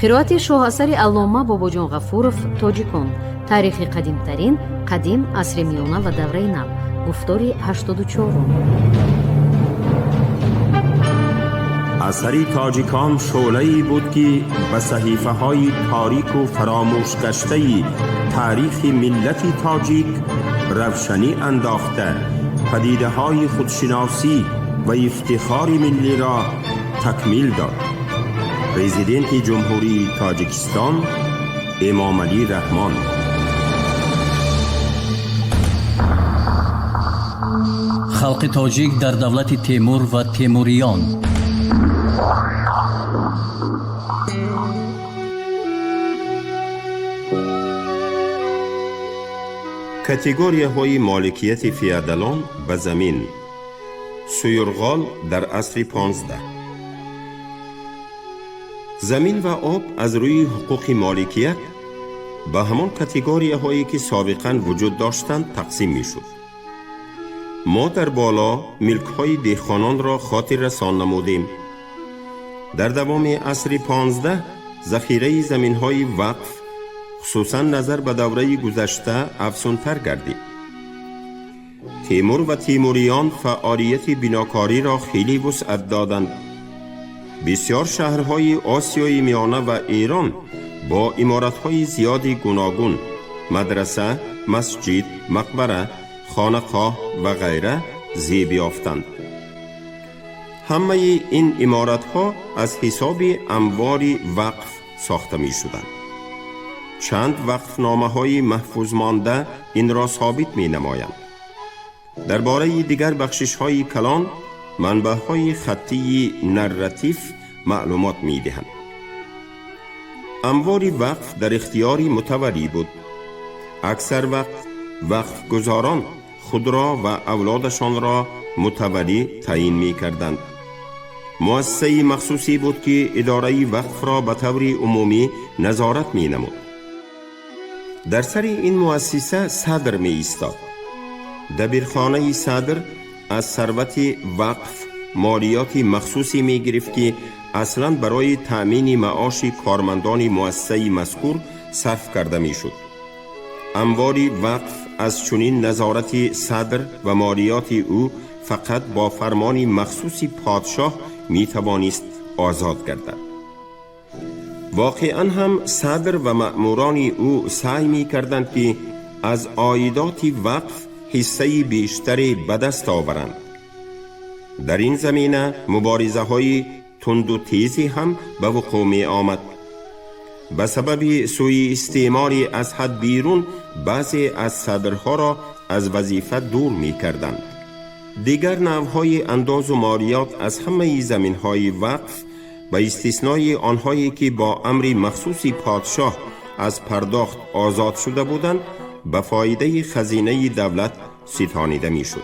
қироати шоҳасари аллома бобоҷон ғафуров, тоҷикон. таърихи қадимтарин, қадим, асри миёна ва давраи нав. гуфтори 84. اثری تاجیکان شعله‌ای بود که به صحیفه‌های تاریک و فراموش گشته تاریخ ملت تاجیک روشنی انداخته، پدیده‌های خودشناسی و افتخار ملی را تکمیل داد. پرزیدنت جمهوری تاجیکستان امام علی رحمان. خلق تاجیک در دولت تیمور و تیموریان. کاتگوریه های مالکیت فیادالان به زمین. سویرغال در عصر 15. زمین و آب از روی حقوق مالکیت به همان کاتگوریه هایی که سابقا وجود داشتند تقسیم می شد. ما در بالا ملک های دهخانان را خاطر رسان نمودیم. در دوام عصر 15 ذخیره زمین های وقف خصوصا نظر به دوره گذشته افزونتر گردید. تیمور و تیموریان فعالیت بناکاری را خیلی وسعت دادند. بسیار شهرهای آسیای میانه و ایران با عمارت‌های زیادی گوناگون، مدرسه، مسجد، مقبره، خانقاه و غیره زیب یافتند. همه این عمارت‌ها از حساب اموال وقف ساخته می شدند. چند وقف نامه‌های محفوظ مانده این را ثابت می نمایند. درباره دیگر بخشش‌های کلان منبع‌های خطی نراتیو معلومات می دهند. اموال وقف در اختیار متولی بود. اکثر وقف گزاران خود را و اولادشان را متولی تعیین می کردند. مؤسسه مخصوصی بود که اداره وقف را به طور عمومی نظارت می نمود. در سر این مؤسسه صدر می ایستاد. دبیرخانه صدر از ثروت وقف مالیات مخصوصی می گرفت که اصلا برای تأمین معاش کارمندان مؤسسه مذکور صرف کرده می شد. اموال وقف از چنین نظارت صدر و مالیات او فقط با فرمان مخصوص پادشاه می توانست آزاد گردد. واقعا هم صدر و مأموران او سعی می کردند که از عایدات وقف حصه بیشتر به دست آورند. در این زمینه مبارزه های تند و تیزی هم به وقوع می آمد. به سبب سوء استعمار از حد بیرون بعضی از صدرها را از وظیفه دور می کردند. دیگر نوعهای انداز و مالیات از همه زمینهای وقف به استثنای آنهایی که با امر مخصوص پادشاه از پرداخت آزاد شده بودند به فایده خزینه دولت ستانیده می شد.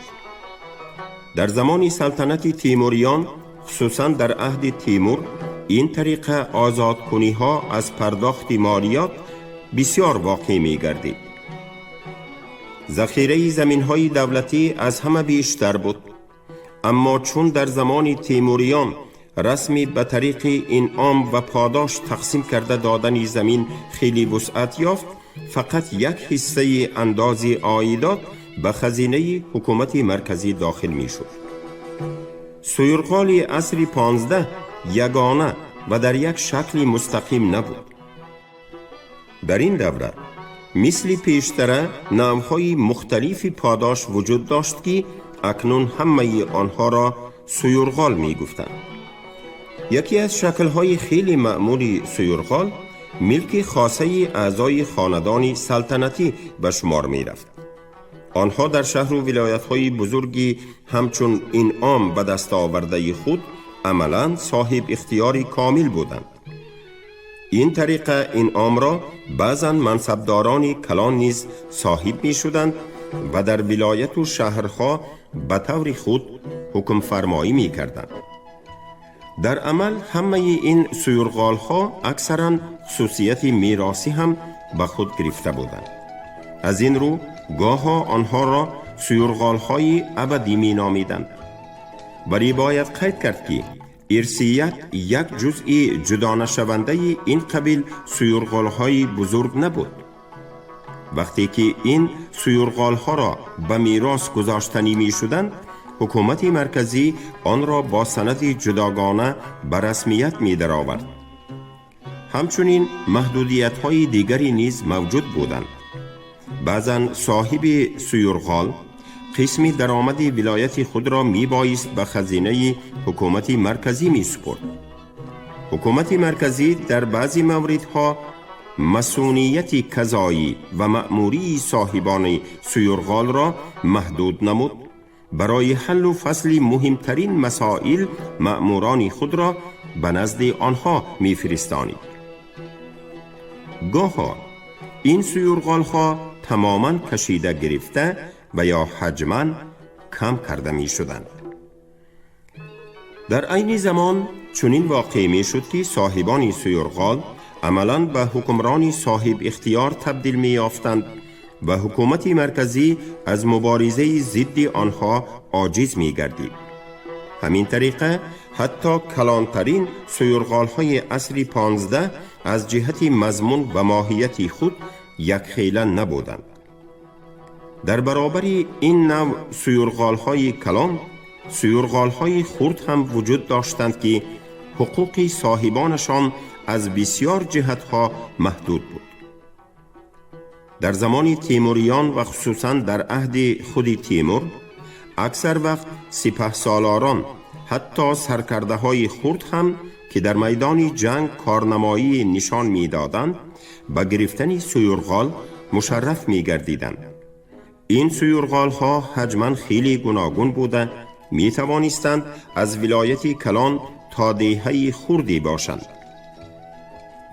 در زمان سلطنت تیموریان خصوصا در عهد تیمور این طریقه آزاد کنی ها از پرداخت مالیات بسیار واقع می گردید. ذخیره زمین های دولتی از همه بیشتر بود، اما چون در زمان تیموریان رسمی به طریق انعام و پاداش تقسیم کرده دادن زمین خیلی وسعت یافت، فقط یک حصه اندازی عایدات به خزینه حکومت مرکزی داخل می شد. سویرغال عصر 15 یگانه و در یک شکل مستقیم نبود. در این دوره مثل پیشتره نوعهای مختلف پاداش وجود داشت که اکنون همه آنها را سویرغال می گفتند. یکی از شکل‌های خیلی معمولی سویرغال ملک خاصه اعضای خاندان سلطنتی به شمار می رفت. آنها در شهر و ولایت‌های بزرگی همچون انعام به دست آورده خود عملاً صاحب اختیاری کامل بودند. این طریقه انعام را بعضاً منصبداران کلان نیز صاحب می شدند و در ولایت و شهرها به طور خود حکم فرمایی می کردند. در عمل همه این سویرغال ها اکثراً خصوصیت میراثی هم به خود گرفته بودند. از این رو گاه آنها را سویرغال‌های ابدی می نامیدند. ولی باید قید کرد که ارثیت یک جزئی جدا نشونده این قبیل سویرغال‌های بزرگ نبود. وقتی که این سویرغال‌ها را به میراث گذاشتنی می شدند، حکومت مرکزی آن را با سند جداگانه به رسمیت می درآورد. همچنین محدودیت‌های دیگری نیز موجود بودند. بعضاً صاحب سویرغال قسمی درآمد ولایت خود را می بایست به خزینه حکومت مرکزی می سپرد. حکومت مرکزی در بعضی موردها مسئولیت قضایی و مأموری صاحبان سویرغال را محدود نمود. برای حل و فصل مهمترین مسائل مأموران خود را به نزد آنها می فرستانید. گاها این سویرغال‌ها تماماً کشیده گرفته و یا حجماً کم کرده می شدند. در عین زمان چنین واقع می شد که صاحبان سویرغال عملاً به حکمرانی صاحب اختیار تبدیل می یافتند و حکومت مرکزی از مبارزه ضد آنها عاجز می گردید. همین طریقه حتی کلانترین سویرغال‌های عصر 15 از جهت مضمون و ماهیت خود یک خیله نبودند. در برابر این نوع سویرغال‌های کلان، سویرغال‌های خرد هم وجود داشتند که حقوق صاحبانشان از بسیار جهتها محدود بود. در زمان تیموریان و خصوصاً در عهد خود تیمور، اکثر وقت سپهسالاران حتی سرکرده‌های خرد هم که در میدان جنگ کارنمایی نشان می‌دادند، به گرفتن سویرغال مشرف می‌گردیدند. این سویرغال‌ها حجماً خیلی گوناگون بوده، می‌توانستند از ولایت کلان تا دهه خردی باشند.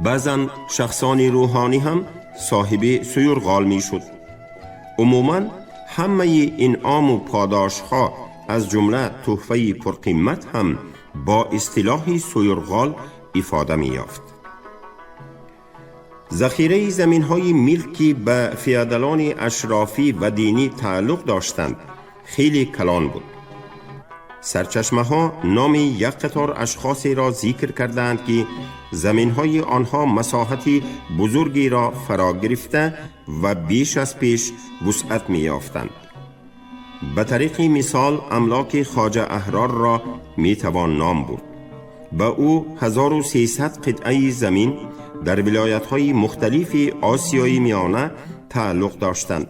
بعضاً شخصان روحانی هم صاحب سویرغال می‌شد. عموماً همه انعام و پاداش‌ها از جمله تحفه پرقیمت هم با اصطلاح سویرغال افاده می‌یافت. ذخیره زمین‌های ملکی به فیادلان اشرافی و دینی تعلق داشتند خیلی کلان بود. سرچشمه‌ها نام یک قطار اشخاصی را ذکر کردند که زمین‌های آنها مساحت بزرگی را فرا گرفته و بیش از پیش وسعت می‌یافتند. به طریق مثال املاک خواجه احرار را می‌توان نام برد. به او 1300 قطعه زمین در ولایت‌های مختلف آسیای میانه تعلق داشتند.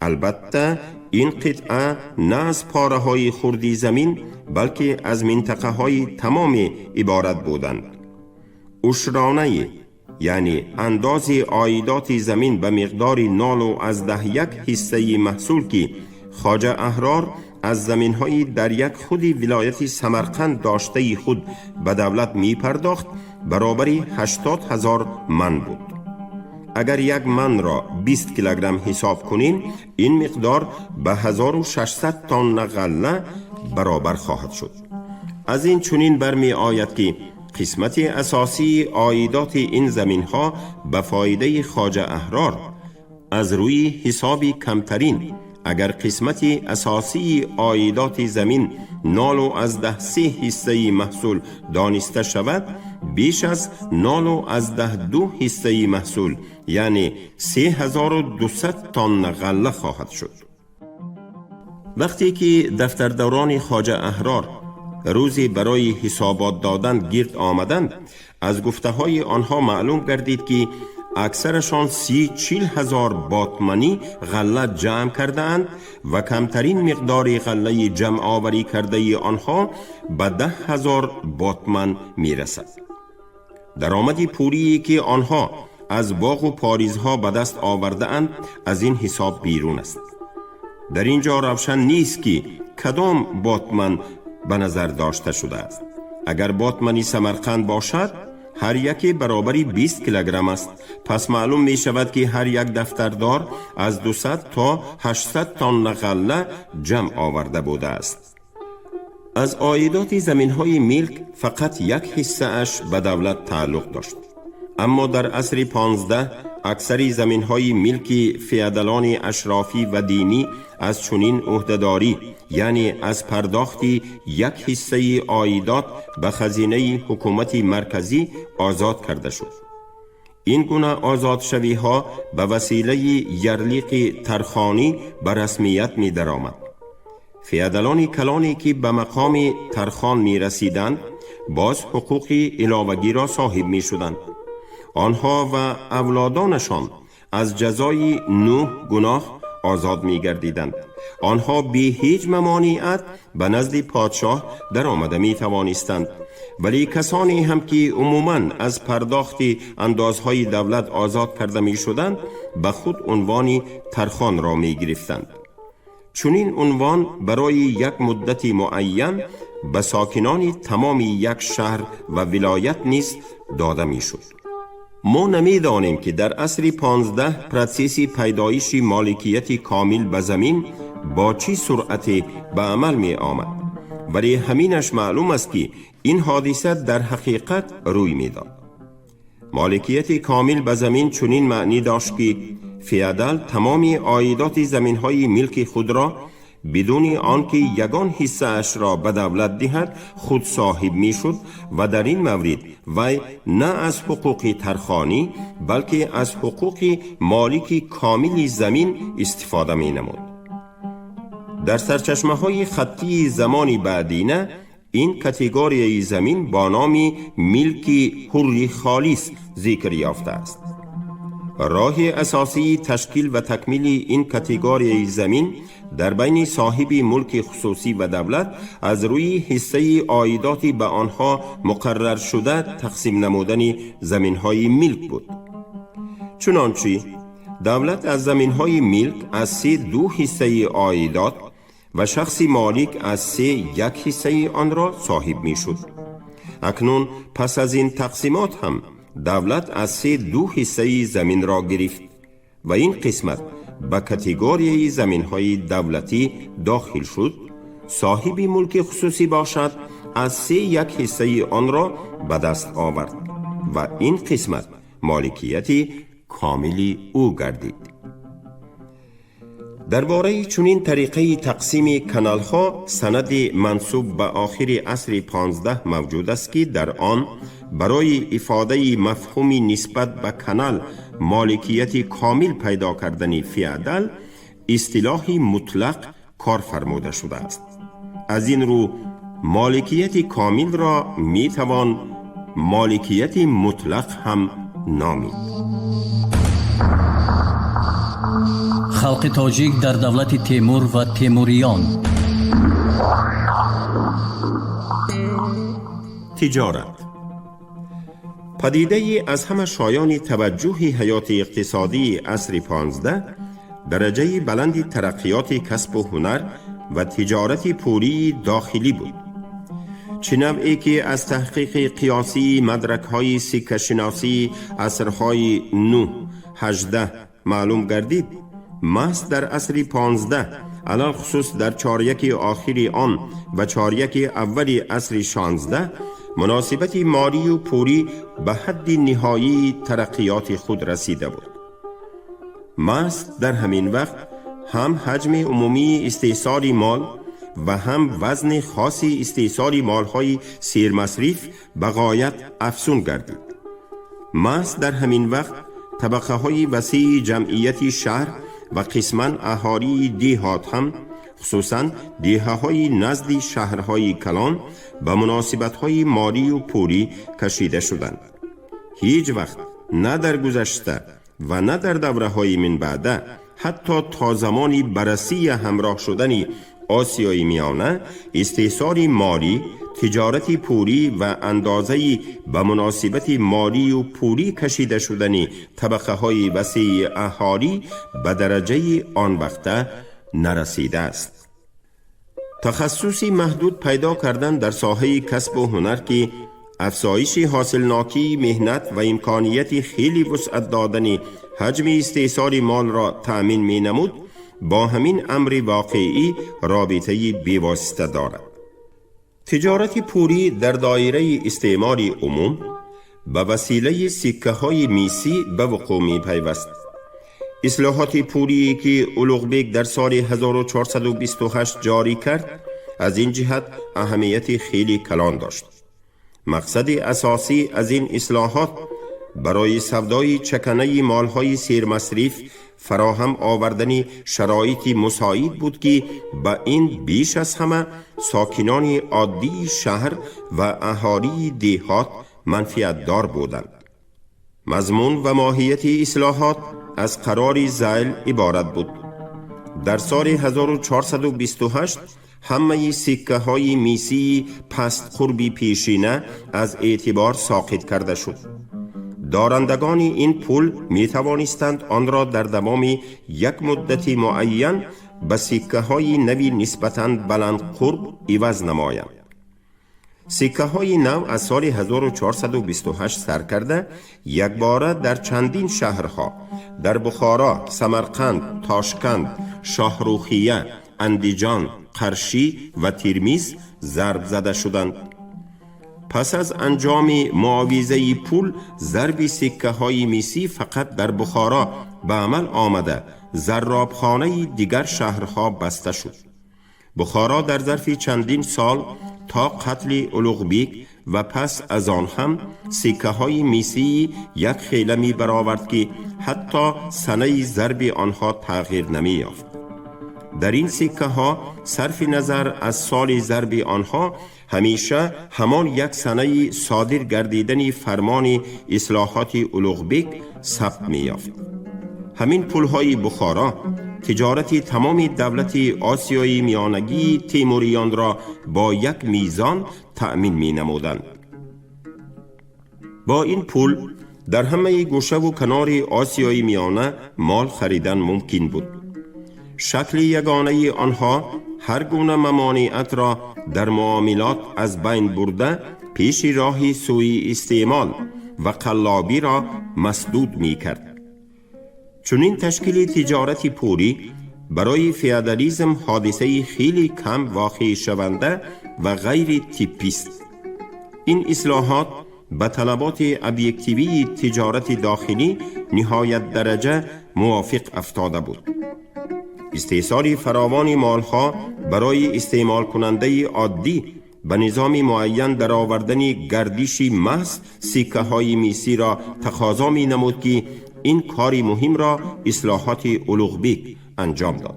البته این قطعه نه از پاره‌های خردی زمین بلکه از منطقه‌های تمام عبارت بودند. اشرانه یعنی انداز عایدات زمین به مقدار 0.1 حصه محصول که خواجه احرار از زمین‌های در یک خود ولایت سمرقند داشته خود به دولت می پرداخت برابر 80,000 من بود. اگر یک من را 20 کیلوگرم حساب کنیم، این مقدار به 1600 تن غله برابر خواهد شد. از این چنین برمی آید که قسمت اساسی عایدات این زمین‌ها به فایده خواجه احرار از روی حسابی کمترین، اگر قسمت اساسی عایدات زمین 0.3 حصه محصول دانسته شود، بیش از 0.2 حصه محصول یعنی 3200 تن غله خواهد شد. وقتی که دفترداران خواجه احرار روزی برای حسابات دادن گرد آمدند، از گفته های آنها معلوم گردید که اکثرشان 30-40 هزار باتمنی غله جمع کردند و کمترین مقدار غله جمع آوری کرده آنها به 10,000 باتمن می رسد. درآمد پولی که آنها از باغ و پاریزها به دست آورده اند از این حساب بیرون است. در اینجا روشن نیست که کدام باتمن به نظر داشته شده است. اگر باتمنی سمرقند باشد، هر یکی برابری 20 کیلوگرم است. پس معلوم می شود که هر یک دفتردار از 200 تا 800 تن غله جمع آورده بوده است. از عایدات زمین‌های ملک فقط یک حصه اش به دولت تعلق داشت. اما در عصر 15 اکثری زمین‌های ملکی فیادلان اشرافی و دینی از چنین عهده‌داری، یعنی از پرداختی یک حصه عایدات به خزینه حکومت مرکزی آزاد کرده شد. این گونه آزاد شوی ها به وسیله یرلیق ترخانی به رسمیت می درآمد. فیادلان کلانی که به مقام ترخان می رسیدند باز حقوق علاوگی را صاحب می شدند. آنها و اولادانشان از جزای 9 گناه آزاد می گردیدند. آنها بی هیچ ممانعت به نزد پادشاه در آمده می توانستند، ولی کسانی هم که عموماً از پرداخت اندازهای دولت آزاد کرده می شدند به خود عنوان ترخان را می گرفتند. چنین عنوان برای یک مدت معین به ساکنان تمام یک شهر و ولایت نیز داده می شد. ما نمی‌دانیم که در عصر 15 پروسس پیدایش مالکیت کامل به زمین با چی سرعتی به عمل می آمد، ولی همینش معلوم است که این حادثه در حقیقت روی می داد. مالکیت کامل به زمین چنین معنی داشت که فیادال تمام عایدات زمین‌های ملک خود را بدون آنکه یگان حصه اش را به دولت دهد خود صاحب می شد و در این مورد وی نه از حقوق ترخانی بلکه از حقوق مالک کامل زمین استفاده می نمود. در سرچشمه های خطی زمانی بعدینه این کاتگوری زمین با نام ملک حر خالص ذکر یافته است. راه اساسی تشکیل و تکمیل این کاتگوری زمین در بین صاحب ملک خصوصی و دولت از روی حصه عایدات به آنها مقرر شده تقسیم نمودن زمین‌های ملک بود. چنانچه دولت از زمین‌های ملک از 2 حصه عایدات و شخص مالک از 1 حصه آن را صاحب می شد. اکنون پس از این تقسیمات هم دولت از 2 حصه زمین را گرفت و این قسمت به کاتگوری زمین‌های دولتی داخل شد. صاحب ملک خصوصی باشد از 1 حصه آن را به دست آورد و این قسمت مالکیت کاملی او گردید. درباره چنین طریقه تقسیم کانال ها سند منسوب به آخر عصر 15 موجود است که در آن برای افاده مفهوم نسبت به کانال مالکیت کامل پیدا کردن فیادال اصطلاح مطلق کار فرموده شده است. از این رو مالکیت کامل را می توان مالکیت مطلق هم نامید. خلق تاجیک در دولت تیمور و تیموریان. تجارت پدیده از همه شایان توجه حیات اقتصادی عصر 15 درجه بلند ترقیات کسب و هنر و تجارت پولی داخلی بود. چه نوعی که از تحقیق قیاسی مدرک‌های سکه شناسی عصرهای 9 18 معلوم گردید، محض در عصر 15 علال خصوص در 4 آخر آن و 4 اول عصر 16 مناسبت مالی و پولی به حد نهایی ترقیات خود رسیده بود. محض در همین وقت هم حجم عمومی استحصال مال و هم وزن خاص استحصال مالهای سیرمصرف به غایت افزون گردید. محض در همین وقت طبقه های وسیع جمعیت شهر و قسماً اهالی دیهات هم خصوصاً دیه های نزد شهرهای کلان به مناسبت های مالی و پولی کشیده شدند. هیچ وقت نه در گذشته و نه در دوره های من بعده، حتی تا زمانی بررسی همراه شدن آسیای میانه، استحصال مالی، تجارت پولی و اندازه به مناسبت مالی و پولی کشیده شدن طبقه های وسیع اهالی به درجه آن وقته نرسیده است. تخصصی محدود پیدا کردن در ساحه کسب و هنر که افزایش حاصلناکی مهنت و امکانیت خیلی وسعت دادن حجم استحصال مال را تأمین می نمود، با همین امر واقعی رابطه بیواسطه دارد. تجارت پولی در دایره استعمار عموم به وسیله سکه های میسی به وقوع می پیوست. اصلاحات پولی که اولوغبک در سال 1428 جاری کرد از این جهت اهمیت خیلی کلان داشت. مقصد اساسی از این اصلاحات برای سودای چکنه مالهای سیرمصرف فراهم آوردن شرایطی مساعد بود که به این بیش از همه ساکنان عادی شهر و اهالی دیهات منفعت دار بودند. مضمون و ماهیت اصلاحات از قرار ذیل عبارت بود. در سال 1428 همه سکه های میسی پست قربی پیشینه از اعتبار ساقط کرده شد. دارندگان این پول می توانستند آن را در تمام یک مدت معین به سکه های نوی نسبتاً بلند قرب عوض نمایند. سکه های نو از سال 1428 سر کرده یک باره در چندین شهرها در بخارا، سمرقند، تاشکند، شاهروخیه، اندیجان، قرشی و ترمیز ضرب زده شدند. پس از انجام معاوضه پول ضرب سکه های میسی فقط در بخارا به عمل آمده زرابخانه دیگر شهرها بسته شد. بخارا در ظرف چندین سال تا قتل اولوغبک و پس از آن هم سکه های میسی یک خیله می برآورد که حتی سنه ضرب آنها تغییر نمی یافت. در این سکه ها صرف نظر از سال ضرب آنها همیشه همان یک سنه صادر گردیدن فرمان اصلاحات اولوغبک ثبت می یافت. همین پولهای بخارا تجارت تمام دولت آسیای میانگی تیموریان را با یک میزان تأمین می نمودند. با این پول در همه گوشه و کنار آسیای میانه مال خریدن ممکن بود. شکل یگانه آنها هر گونه ممانعت را در معاملات از بین برده پیش راه سوء استعمال و قلابی را مسدود می کرد. چنین تشکیل تجارت پولی برای فئودالیسم حادثه خیلی کم واقع شونده و غیر تیپی است. این اصلاحات به طلبات ابجکتیوی تجارت داخلی نهایت درجه موافق افتاده بود. استحصال فراوان مالها برای استعمال کننده عادی به نظام معین در آوردن گردش محض سکه های میسی را تقاضا می نمود که این کاری مهم را اصلاحات اولوغبک انجام داد.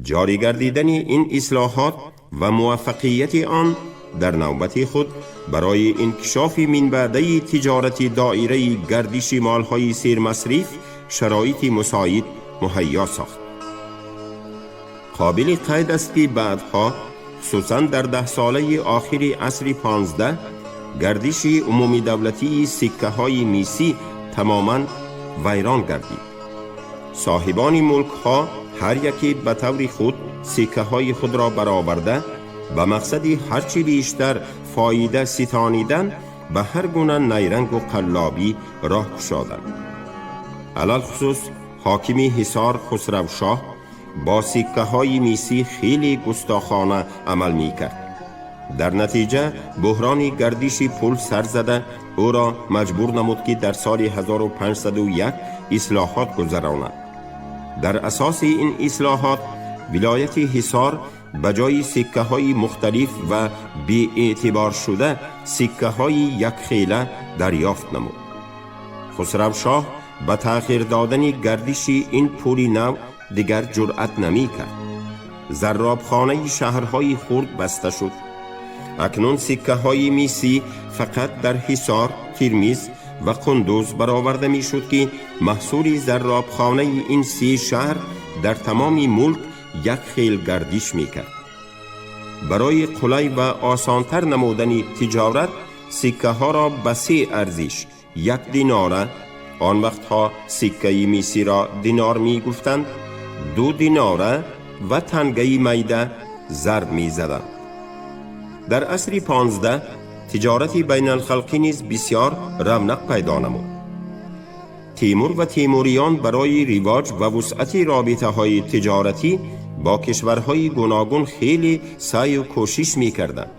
جاری گردیدن این اصلاحات و موفقیت آن در نوبت خود برای انکشاف منبعده تجارت دایره گردش مالهای سیرمصرف شرایط مساعد مهیا ساخت. قابل قید است که بعدها خصوصا در 10 ساله آخر عصر 15 گردش عمومی دولتی سکه های میسی تماما ویران گردید. صاحبان ملک ها هر یکی به طور خود سکه های خود را برآورده به مقصد هرچی بیشتر فایده ستانیدن به هر گونه نیرنگ و قلابی راه گشادند. علل خصوص حاکم حصار خسروشاه با سکه های میسی خیلی گستاخانه عمل می کرد. در نتیجه بحران گردش پول سر زده او را مجبور نمود که در سال 1501 اصلاحات گذراند. در اساس این اصلاحات ولایت حصار بجای سکه های مختلف و بی اعتبار شده سکه های یک خیله دریافت نمود. خسروشاه به تأخیر دادن گردش این پول نو دیگر جرأت نمی کرد. زرابخانه شهرهای خرد بسته شد. اکنون سکه های میسی فقط در حصار، ترمیز و قندوز برآورده می شد که محصول زرابخانه این 3 شهر در تمام ملک یک خیل گردش می کرد. برای قلای و آسانتر نمودن تجارت سکه ها را به 3 ارزش 1 دیناره، آن وقتها سکه میسی را دینار می گفتند، 2 دیناره و تنگه میده ضرب می زدند. در عصر 15 تجارت بین الخلقی نیز بسیار رونق پیدا نمود. تیمور و تیموریان برای رواج و وسعت رابطه های تجارتی با کشورهای گوناگون خیلی سعی و کوشش می کردند.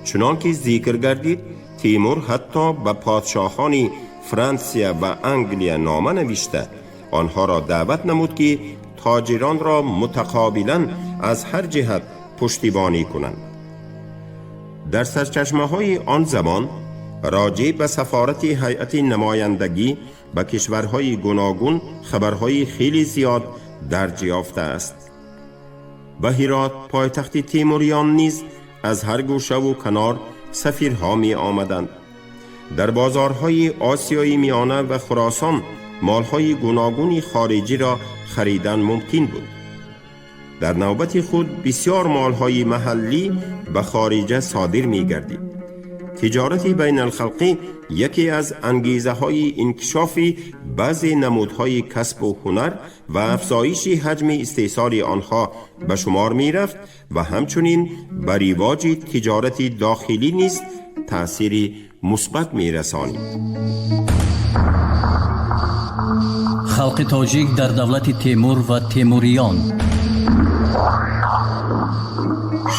چنانکه ذکر گردید تیمور حتی به پادشاهان فرانسه و انگلیه نامه نوشته آنها را دعوت نمود که تاجران را متقابلا از هر جهت پشتیبانی کنند. در سرچشمه های آن زمان راجع به سفارت هیئت نمایندگی به کشورهای گوناگون خبرهای خیلی زیاد درج یافته است. به هرات پایتخت تیموریان نیز از هر گوشه و کنار سفیرها می آمدند. در بازارهای آسیای میانه و خراسان مالهای گوناگون خارجی را خریدن ممکن بود. در نوبت خود بسیار مالهای محلی به خارج صادر می گردید. تجارت بین الخلقی یکی از انگیزه های انکشاف بعضی نمودهای کسب و هنر و افزایش حجم استحصال آنها به شمار می رفت و همچنین بر رواج تجارت داخلی نیز تأثیر مثبت می رسانید. خلق تاجیک در دولت تیمور و تیموریان.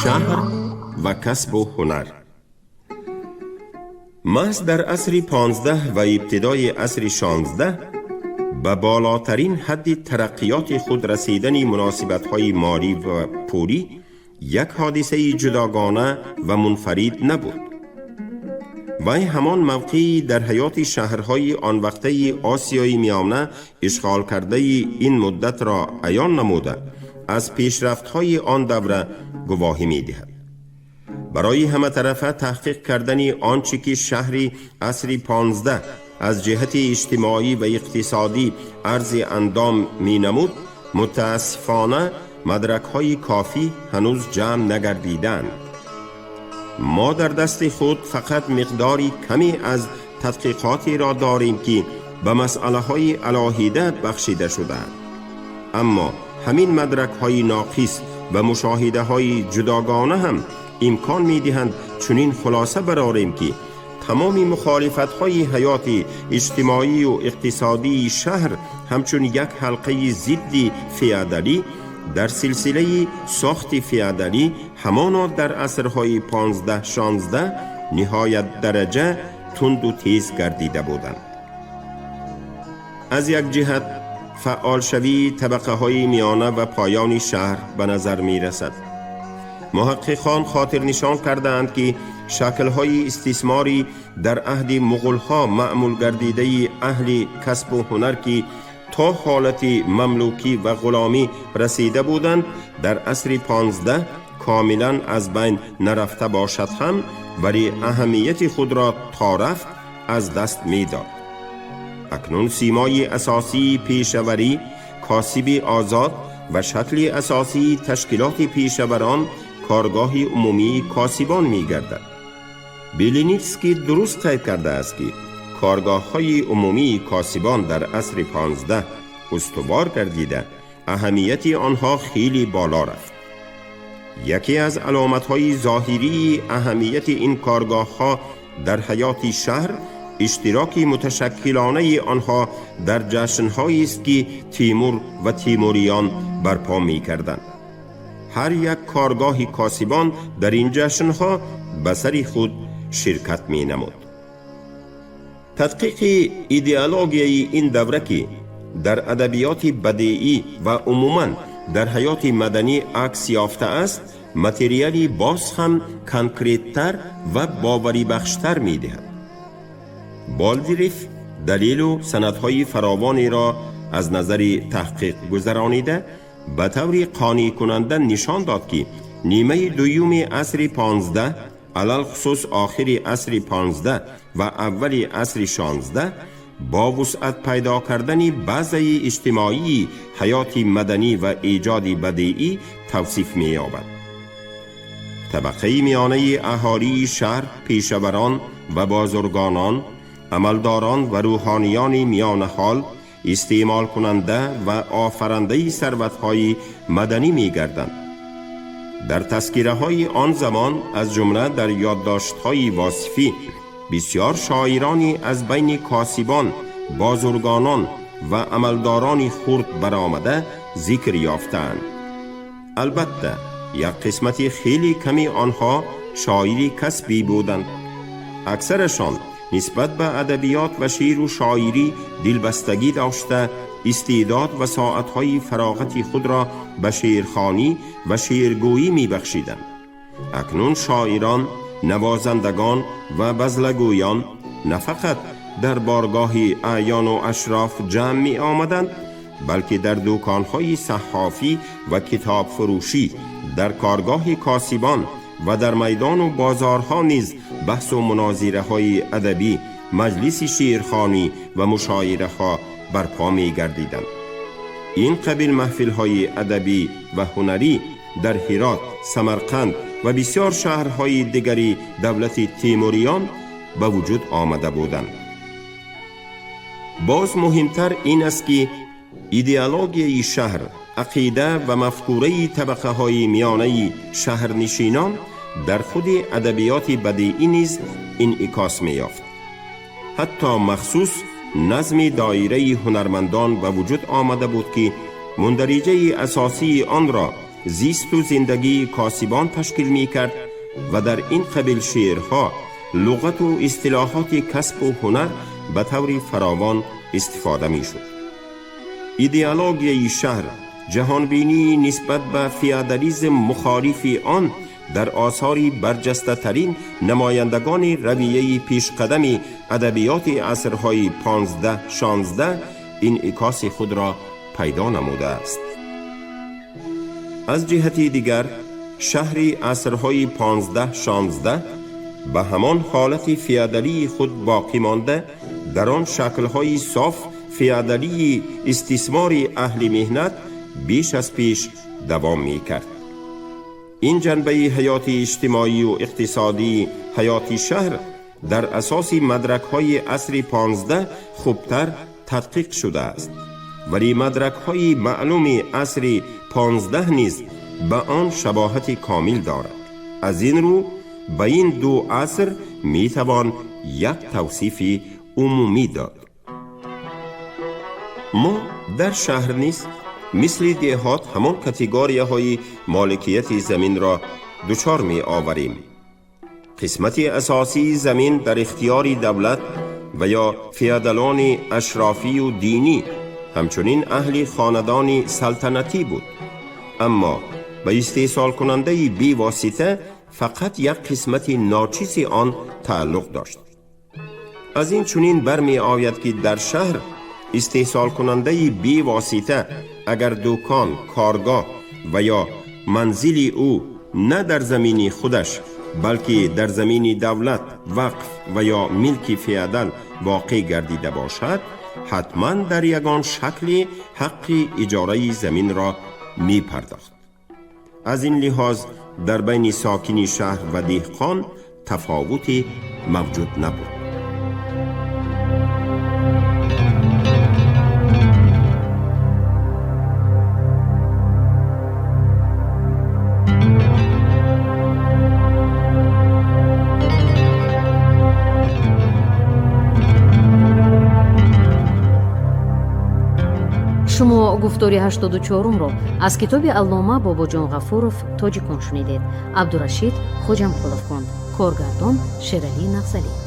شهر و کسب و هنر. محض در عصر 15 و ابتدای عصر 16 به بالاترین حد ترقیات خود رسیدن مناسبت‌های مالی و پولی یک حادثه جداگانه و منفرد نبود. وی همان موقعی در حیات شهرهای آن وقته آسیای میانه اشغال کرده این مدت را عیان نموده از پیشرفت‌های آن دوره گواهی می‌دهد. برای همه طرفه تحقیق کردن آنچه که شهری عصر 15 از جهت اجتماعی و اقتصادی عرض اندام می نمود، متاسفانه مدرک‌های کافی هنوز جمع نگردیدند. ما در دست خود فقط مقداری کمی از تحقیقاتی را داریم که به مسئله‌های علاهیده بخشیده شده‌اند. اما همین مدرک‌های ناقص و مشاهده‌های جداگانه هم امکان می‌دهند چنین خلاصه برآوریم که تمام مخالفت‌های حیاتی اجتماعی و اقتصادی شهر همچون یک حلقه ضد فئودالی در سلسله ساخت فئودالی همانا در عصرهای 15-16 نهایت درجه تند و تیز گردیده بودند. از یک جهت فعال شوی طبقه های میانه و پایان شهر به نظر می رسد. محققان خاطر نشان کردند که شکل‌های استثماری در عهد مغول‌ها معمول گردیده اهل کسب و هنر که تا حالت مملوکی و غلامی رسیده بودند در عصر 15 کاملا از بین نرفته باشد هم ولی اهمیت خود را تا رفت از دست می‌داد. اکنون سیمای اساسی پیشوری، کاسب آزاد و شکل اساسی تشکیلات پیشوران کارگاه عمومی کاسبان می‌گردد. بیلینیتسکی درست قید کرده است که کارگاه‌های عمومی کاسبان در عصر 15 استوار گردیده اهمیت آنها خیلی بالا رفت. یکی از علامت‌های ظاهری اهمیت این کارگاه‌ها در حیات شهر اشتراک متشکلانه آنها در جشن‌هایی است که تیمور و تیموریان برپا می‌کردند. هر یک کارگاه کاسبان در این جشن‌ها به سری خود شرکت می‌نمود. تدقیق ایدئولوژی این دوره که در ادبیات بدیعی و عموماً در حیات مدنی عکس یافته است، متریالی باز هم کانکریت‌تر و باوری بخشتر می‌دهد. بالدریف دلیل و سندهای فراوانی را از نظر تحقیق گذرانیده به طور قانع کننده نشان داد که نیمه دوم عصر 15 علل خصوص آخر عصر 15 و اول عصر 16 با وسعت پیدا کردن بعضی اجتماعی حیات مدنی و ایجاد بدیعی توصیف می یابد. طبقه میانه اهالی شهر، پیشوران و بازرگانان، عملداران و روحانیان میان حال استعمال کننده و آفرنده ثروت‌های مدنی می گردند. در تذکره های آن زمان از جمله در یادداشت‌های واصفی بسیار شاعرانی از بین کاسبان، بازرگانان و عملداران خرد برآمده ذکر یافتند. البته یک قسمت خیلی کمی آنها شاعری کسبی بودند. اکثرشان نسبت به ادبیات و شعر و شاعری دلبستگی داشته استعداد و ساعتهای فراغت خود را به شعرخوانی و شعرگویی می بخشیدند. اکنون شاعران، نوازندگان و بزلگویان نه فقط در بارگاه اعیان و اشراف جمع می آمدند، بلکه در دکانهای صحافی و کتاب فروشی، در کارگاه کاسبان و در میدان و بازارها نیز بحث و مناظره های ادبی، مجلس شعرخوانی و مشاعره ها برپا می گردیدند. این قبیل محفل های ادبی و هنری در هرات، سمرقند و بسیار شهرهای دیگری دولت تیموریان به وجود آمده بودند. باز مهمتر این است که ایدئولوژی شهر، عقیده و مفکوره طبقه های میانه شهرنشینان در خود ادبیات بدیعی نیز انعکاس می‌یافت. حتی مخصوص نظم دایره هنرمندان به وجود آمده بود که مندرجه اساسی آن را زیست و زندگی کاسبان تشکیل می کرد و در این قبیل شعرها، لغت و اصطلاحات کسب و هنر به طور فراوان استفاده می شد. ایدئولوژی شهر، جهانبینی نسبت به فئودالیسم مخالف آن در آثار برجسته ترین نمایندگان رویه پیشقدم ادبیات عصرهای 15-16 انعکاس خود را پیدا نموده است. از جهتی دیگر شهر عصرهای 15-16 به همان حالت فئودالی خود باقی مانده، در آن شکل‌های صاف فئودالی استثمار اهل مهنت بیش از پیش دوام می‌کرد. این جنبه حیات اجتماعی و اقتصادی حیات شهر در اساس مدرک‌های عصر 15 خوبتر تدقیق شده است، ولی مدرک‌های معلوم عصر 15 نیز به آن شباهت کامل دارد. از این رو به این دو عصر میتوان یک توصیف عمومی داد. ما در شهر نیز مثل دهات همان کاتگوری های مالکیت زمین را دچار می آوریم. قسمت اساسی زمین در اختیار دولت و یا فئودالان اشرافی و دینی، همچنین اهل خاندان سلطنتی بود، اما به استحصال کننده بی واسطه فقط یک قسمت ناچیز آن تعلق داشت. از این چنین برمی آید که در شهر استحصال کننده بی واسطه اگر دکان، کارگاه و یا منزل او نه در زمین خودش بلکه در زمین دولت، وقف و یا ملک فئودال واقع گردیده باشد، حتما در یگان شکل حق اجاره زمین را می پرداخت. از این لحاظ در بین ساکن شهر و دهقان تفاوتی موجود نبود. шумо гуфтори 84-умро аз китоби аллома бобоҷон ғафуров тоҷикон шунидед. абдурашид хоҷамқулов хонд. коргардон Шералӣ Нағзалӣ.